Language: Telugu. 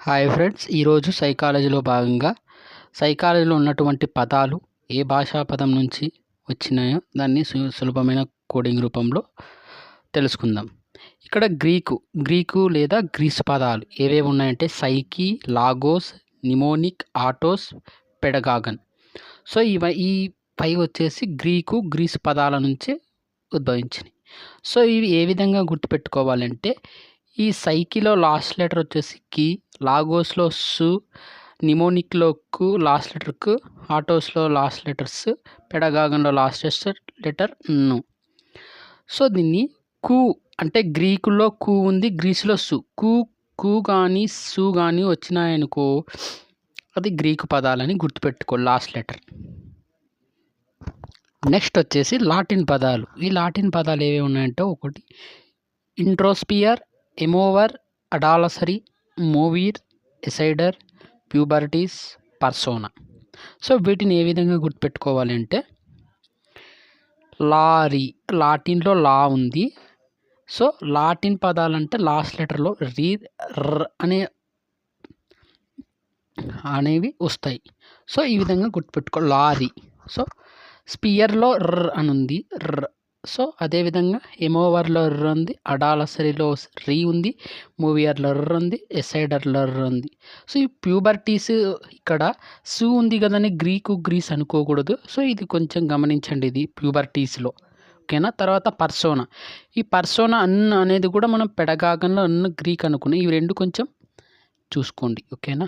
హాయ్ ఫ్రెండ్స్, ఈరోజు సైకాలజీలో భాగంగా సైకాలజీలో ఉన్నటువంటి పదాలు ఏ భాషా పదం నుంచి వచ్చినాయో దాన్ని సులభమైన కోడింగ్ రూపంలో తెలుసుకుందాం. ఇక్కడ గ్రీకు లేదా గ్రీస్ పదాలు ఏవేవి ఉన్నాయంటే సైకి, లాగోస్, నిమోనిక్, ఆటోస్, పెడగాగన్. సో ఈ పై వచ్చేసి గ్రీస్ పదాల నుంచే ఉద్భవించినాయి. సో ఇవి ఏ విధంగా గుర్తుపెట్టుకోవాలంటే ఈ సైకిలో లాస్ట్ లెటర్ వచ్చేసి కి, లాగోస్లో సు, నిమోనిక్లో కు లాస్ట్ లెటర్ కు, ఆటోస్లో లాస్ట్ లెటర్స్, పెడగాగన్లో లాస్ట్ లెటర్ ను. సో దీన్ని కు అంటే గ్రీకులో కు ఉంది, గ్రీసులో సు. కు కానీ సు కానీ వచ్చినాయనుకో అది గ్రీకు పదాలని గుర్తుపెట్టుకో లాస్ట్ లెటర్. నెక్స్ట్ వచ్చేసి లాటిన్ పదాలు. ఈ లాటిన్ పదాలు ఏవేవి ఉన్నాయంటే ఒకటి ఇంట్రోస్పియర్, ఎమోవర్, అడాలసరీ, మూవీర్, ఎసైడర్, ప్యూబర్టీస్, పర్సోనా. సో వీటిని ఏ విధంగా గుర్తుపెట్టుకోవాలి అంటే లాటిన్లో లా ఉంది. సో లాటిన్ పదాలంటే లాస్ట్ లెటర్లో అనేవి వస్తాయి. సో ఈ విధంగా గుర్తుపెట్టుకో లారీ. సో స్పియర్లో అని ఉంది సో అదేవిధంగా ఎమోవర్లో ఉంది, అడాలసరీలో రీ ఉంది, మూవియర్లో ఉంది, ఎసైడర్లో ఉంది. సో ఈ ప్యూబర్టీస్ ఇక్కడ సు ఉంది కదని గ్రీస్ అనుకోకూడదు. సో ఇది కొంచెం గమనించండి, ఇది ప్యూబర్టీస్లో. ఓకేనా. తర్వాత పర్సోనా. ఈ పర్సోనా అనేది కూడా మనం పెడగాగన్లో గ్రీక్ అనుకున్నాం. ఇవి రెండు కొంచెం చూసుకోండి. ఓకేనా.